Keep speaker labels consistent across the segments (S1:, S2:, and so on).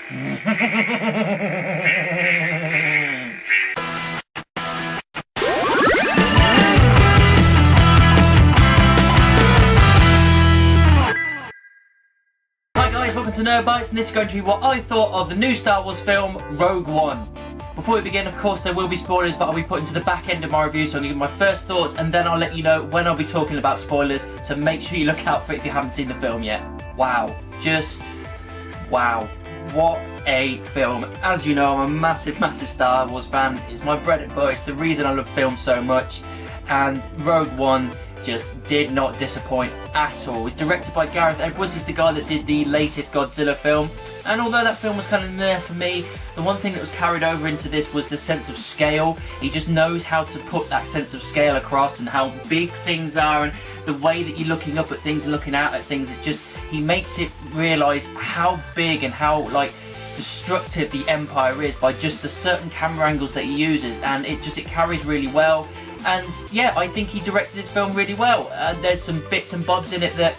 S1: Welcome to Nerd Bites, and this is going to be what I thought of the new Star Wars film, Rogue One. Before we begin, of course, there will be spoilers, but I'll be putting to the back end of my review, so I'm going to give my first thoughts, and then I'll let you know when I'll be talking about spoilers, so make sure you look out for it if you haven't seen the film yet. Wow. Just wow. What a film. As you know, I'm a massive Star Wars fan. It's my bread and butter. It's the reason I love films so much, and Rogue One just did not disappoint at all. It's directed by Gareth Edwards. He's the guy that did the latest Godzilla film, and although that film was kind of meh for me, the one thing that was carried over into this was the sense of scale. He just knows how to put that sense of scale across, and how big things are, and the way that you're looking up at things and looking out at things. It's just, he makes it realise how big and how destructive the Empire is by just the certain camera angles that he uses, and it carries really well. And yeah, I think he directed this film really well. There's some bits and bobs in it that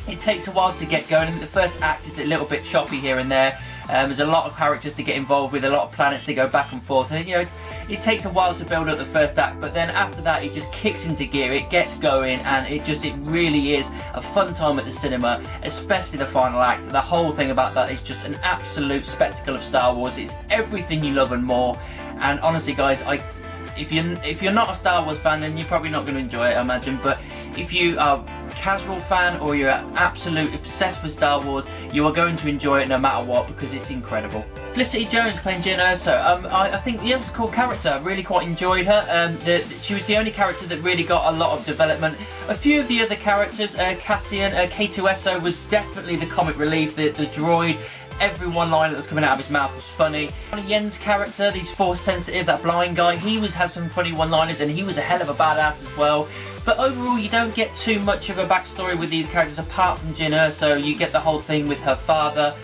S1: it takes a while to get going. I think the first act is a little bit choppy here and there. There's a lot of characters to get involved with, a lot of planets to go back and forth, and it takes a while to build up the first act, but then after that it just kicks into gear, it gets going, and it really is a fun time at the cinema, especially the final act. The whole thing about that is just an absolute spectacle of Star Wars. It's everything you love and more, and honestly guys, if you're not a Star Wars fan, then you're probably not going to enjoy it, I imagine, but if you are a casual fan or you're absolutely obsessed with Star Wars, you are going to enjoy it no matter what, because it's incredible. Felicity Jones playing Jyn Erso. I think it was a cool character. I really quite enjoyed her. She was the only character that really got a lot of development. A few of the other characters, Cassian, K2SO was definitely the comic relief, the droid. Every one line that was coming out of his mouth was funny. Yen's character, he's force sensitive, that blind guy, he had some funny one-liners, and he was a hell of a badass as well. But overall, you don't get too much of a backstory with these characters apart from Jyn Erso. You get the whole thing with her father.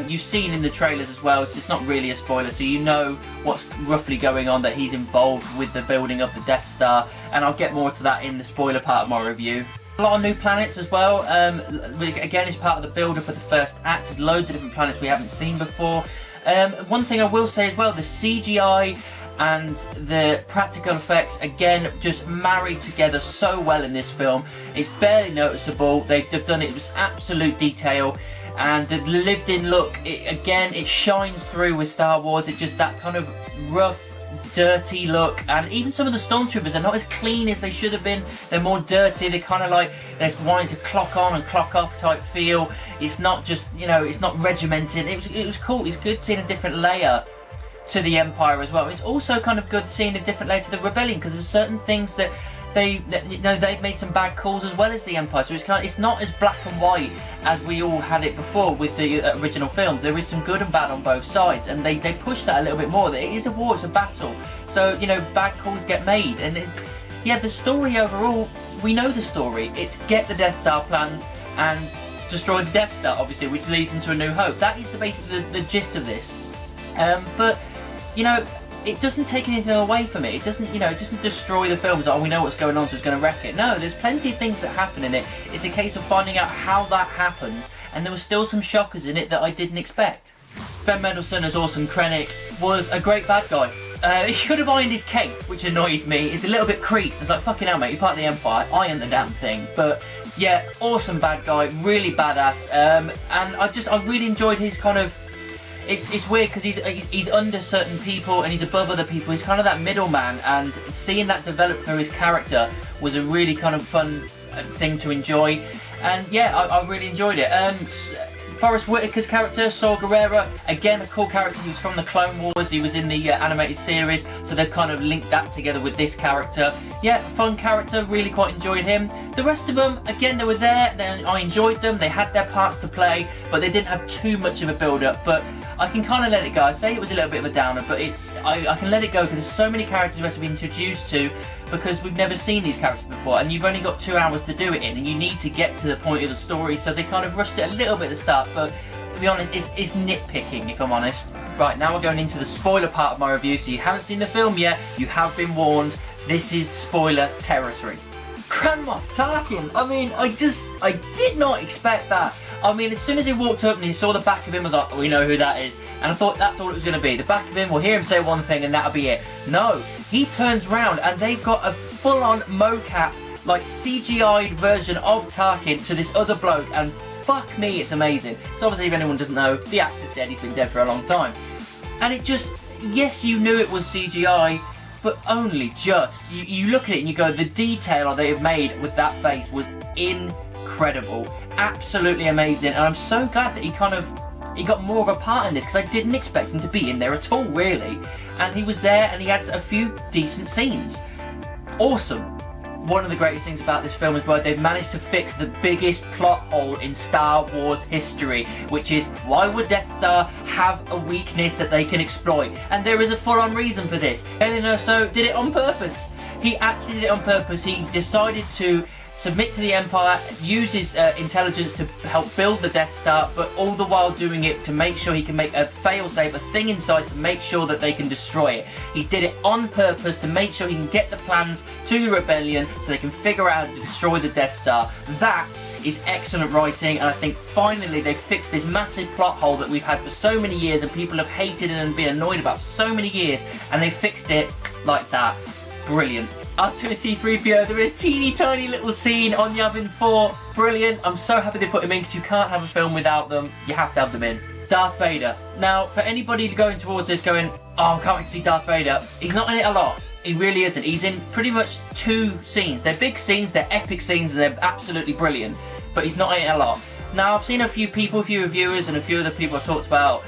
S1: You've seen in the trailers as well, so it's not really a spoiler, so you know what's roughly going on, that he's involved with the building of the Death Star, and I'll get more to that in the spoiler part of my review. A lot of new planets as well. Again, it's part of the build-up of the first act. There's loads of different planets we haven't seen before. One thing I will say as well, the CGI and the practical effects, again, just married together so well in this film. It's barely noticeable. They've done it with absolute detail, and the lived-in look, it shines through with Star Wars. It's just that kind of rough, dirty look, and even some of the stormtroopers are not as clean as they should have been. They're more dirty. They're kind of like they're wanting to clock on and clock off type feel. It's not just, it's not regimented. It was cool. It's good seeing a different layer to the Empire as well. It's also kind of good seeing a different layer to the Rebellion, because there's certain things that they've made some bad calls as well as the Empire, so it's not as black and white as we all had it before with the original films. There is some good and bad on both sides, and they push that a little bit more. It is a war, it's a battle, so bad calls get made, and the story overall, we know the story. It's get the Death Star plans and destroy the Death Star, obviously, which leads into A New Hope. That is basically the gist of this, but it doesn't take anything away from it. It doesn't destroy the films. Oh, we know what's going on, so it's going to wreck it. No, there's plenty of things that happen in it. It's a case of finding out how that happens, and there were still some shockers in it that I didn't expect. Ben Mendelsohn as Orson Krennic was a great bad guy. He could have ironed his cape, which annoys me. It's a little bit creased. It's like, fucking hell, mate, you're part of the Empire. Iron the damn thing. But yeah, awesome bad guy, really badass. And I really enjoyed his kind of. It's weird because he's under certain people and he's above other people. He's kind of that middleman, and seeing that develop through his character was a really kind of fun thing to enjoy. And yeah, I really enjoyed it. Forrest Whitaker's character, Saw Gerrera, again a cool character. He was from the Clone Wars, he was in the animated series, so they've kind of linked that together with this character. Yeah, fun character, really quite enjoyed him. The rest of them, again, they were there, I enjoyed them, they had their parts to play, but they didn't have too much of a build-up. But I can kind of let it go. I say it was a little bit of a downer, but I can let it go because there's so many characters we have to be introduced to, because we've never seen these characters before, and you've only got 2 hours to do it in, and you need to get to the point of the story, so they kind of rushed it a little bit at the start. But to be honest, it's nitpicking, if I'm honest. Right, now we're going into the spoiler part of my review, so you haven't seen the film yet, you have been warned, this is spoiler territory. Grand Moff Tarkin. I mean, I did not expect that. I mean, as soon as he walked up and he saw the back of him, I was like, we know who that is. And I thought that's all it was going to be. The back of him, we'll hear him say one thing and that'll be it. No, he turns round and they've got a full-on mocap, like CGI version of Tarkin to this other bloke, and fuck me, it's amazing. So obviously, if anyone doesn't know, the actor's dead, he's been dead for a long time. And it just, yes, you knew it was CGI, but only just. You look at it and you go, the detail they have made with that face was incredible. Absolutely amazing. And I'm so glad that he got more of a part in this, because I didn't expect him to be in there at all, really. And he was there and he had a few decent scenes. Awesome. One of the greatest things about this film as well, they've managed to fix the biggest plot hole in Star Wars history, which is, why would Death Star have a weakness that they can exploit? And there is a full-on reason for this. So did it on purpose. He actually did it on purpose. He decided to submit to the Empire, use his intelligence to help build the Death Star, but all the while doing it to make sure he can make a failsafe, a thing inside to make sure that they can destroy it. He did it on purpose to make sure he can get the plans to the rebellion so they can figure out how to destroy the Death Star. That is excellent writing, and I think finally they fixed this massive plot hole that we've had for so many years and people have hated and been annoyed about for so many years, and they fixed it like that. Brilliant. R2 and C-3PO, they're in a teeny tiny little scene on Yavin 4. Brilliant. I'm so happy they put them in, because you can't have a film without them. You have to have them in. Darth Vader. Now, for anybody going towards this going, oh, I can't wait to see Darth Vader, he's not in it a lot. He really isn't. He's in pretty much 2 scenes. They're big scenes, they're epic scenes, and they're absolutely brilliant. But he's not in it a lot. Now, I've seen a few people, a few reviewers, and a few other people I've talked about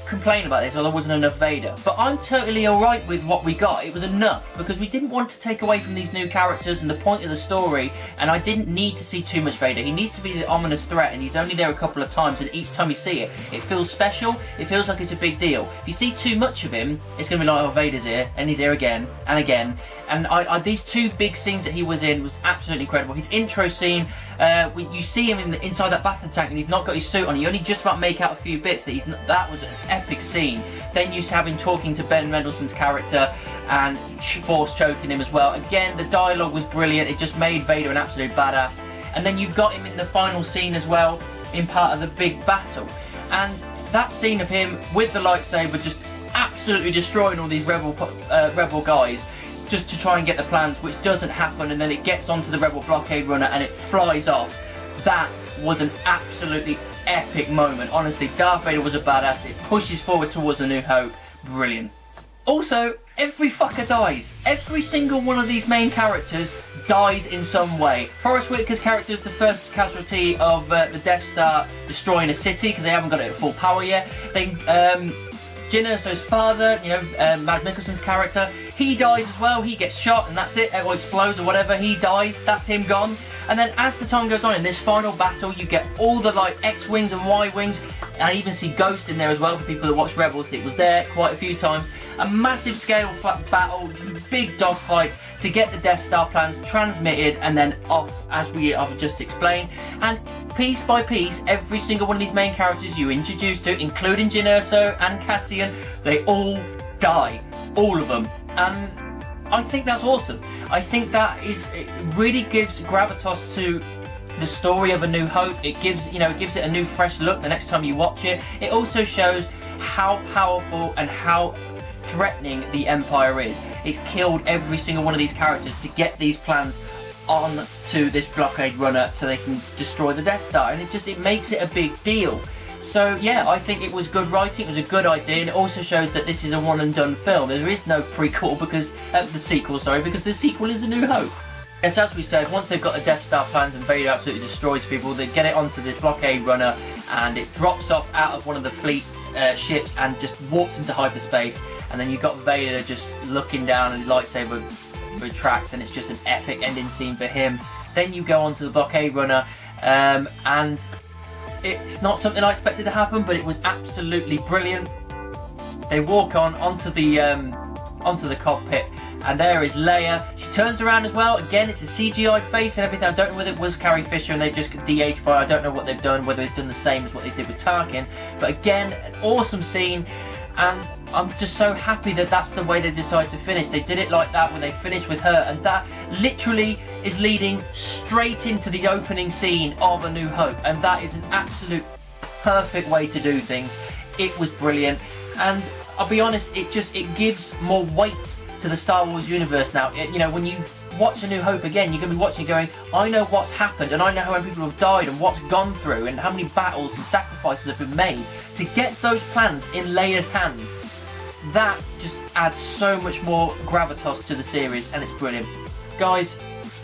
S1: complain about this, or there wasn't enough Vader. But I'm totally alright with what we got. It was enough, because we didn't want to take away from these new characters and the point of the story, and I didn't need to see too much Vader. He needs to be the ominous threat, and he's only there a couple of times, and each time you see it, it feels special, it feels like it's a big deal. If you see too much of him, it's going to be like, oh, Vader's here, and he's here again, and again. And these 2 big scenes that he was in was absolutely incredible. His intro scene, you see him inside that bathtub tank and he's not got his suit on. You only just about make out a few bits. That was an epic scene. Then you have him talking to Ben Mendelsohn's character and force choking him as well. Again, the dialogue was brilliant. It just made Vader an absolute badass. And then you've got him in the final scene as well, in part of the big battle. And that scene of him with the lightsaber just absolutely destroying all these rebel guys, just to try and get the plans, which doesn't happen, and then it gets onto the rebel blockade runner and it flies off. That was an absolutely epic moment. Honestly, Darth Vader was a badass. It pushes forward towards A New Hope. Brilliant. Also, every fucker dies. Every single one of these main characters dies in some way. Forrest Whitaker's character is the first casualty of the Death Star destroying a city, because they haven't got it at full power yet. Jyn Erso's father, Mads Mikkelsen's character, he dies as well. He gets shot and that's it, or explodes or whatever, he dies, that's him gone. And then as the time goes on in this final battle, you get all the X-Wings and Y-Wings, and I even see Ghost in there as well for people that watch Rebels. It was there quite a few times. A massive scale battle, big dogfights to get the Death Star plans transmitted and then off, as we have just explained. And piece by piece, every single one of these main characters you introduce to, including Jyn Erso and Cassian, they all die. All of them. And I think that's awesome. I think that it really gives gravitas to the story of A New Hope. It gives it a new fresh look the next time you watch it. It also shows how powerful and how threatening the Empire is. It's killed every single one of these characters to get these plans on to this blockade runner so they can destroy the Death Star, and it makes it a big deal. So yeah, I think it was good writing, it was a good idea, and it also shows that this is a one and done film. There is no prequel because the sequel is A New Hope. As we said, once they've got the Death Star plans and Vader absolutely destroys people, they get it onto this blockade runner and it drops off out of one of the fleet ships and just walks into hyperspace, and then you've got Vader just looking down and his lightsaber retracts, and it's just an epic ending scene for him. Then you go on to the blockade runner, and it's not something I expected to happen, but it was absolutely brilliant. They walk onto the cockpit, and there is Leia. She turns around as well. Again, it's a CGI face and everything. I don't know whether it was Carrie Fisher and they just de-aged. I don't know what they've done, whether they've done the same as what they did with Tarkin. But again, an awesome scene. and I'm just so happy that that's the way they decided to finish. They did it like that when they finished with her, and that literally is leading straight into the opening scene of A New Hope, and that is an absolute perfect way to do things. It was brilliant, and I'll be honest, it gives more weight to the Star Wars universe now. You know, when you watch A New Hope again, you're going to be watching going, I know what's happened, and I know how many people have died and what's gone through and how many battles and sacrifices have been made to get those plans in Leia's hand. That just adds so much more gravitas to the series, and it's brilliant. Guys,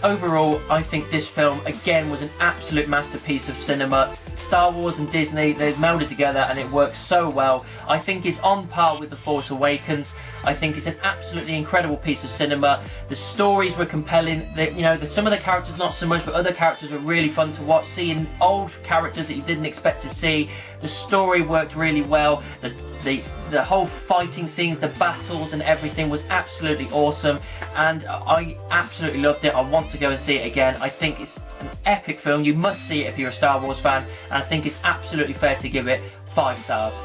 S1: overall, I think this film, again, was an absolute masterpiece of cinema. Star Wars and Disney, they've melded together and it works so well. I think it's on par with The Force Awakens. I think it's an absolutely incredible piece of cinema. The stories were compelling. Some of the characters not so much, but other characters were really fun to watch. Seeing old characters that you didn't expect to see. The story worked really well. The whole fighting scenes, the battles and everything was absolutely awesome, and I absolutely loved it. I want to go and see it again. I think it's an epic film. You must see it if you're a Star Wars fan, and I think it's absolutely fair to give it 5 stars.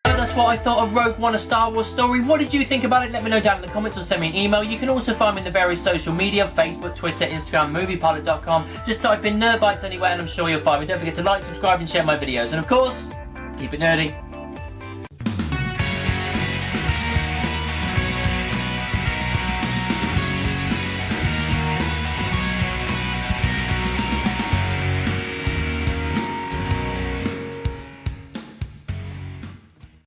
S1: So that's what I thought of Rogue One, A Star Wars Story. What did you think about it? Let me know down in the comments or send me an email. You can also find me in the various social media, Facebook, Twitter, Instagram, moviepilot.com. Just type in Nerd Bites anywhere and I'm sure you'll find me. Don't forget to like, subscribe and share my videos. And of course, keep it nerdy.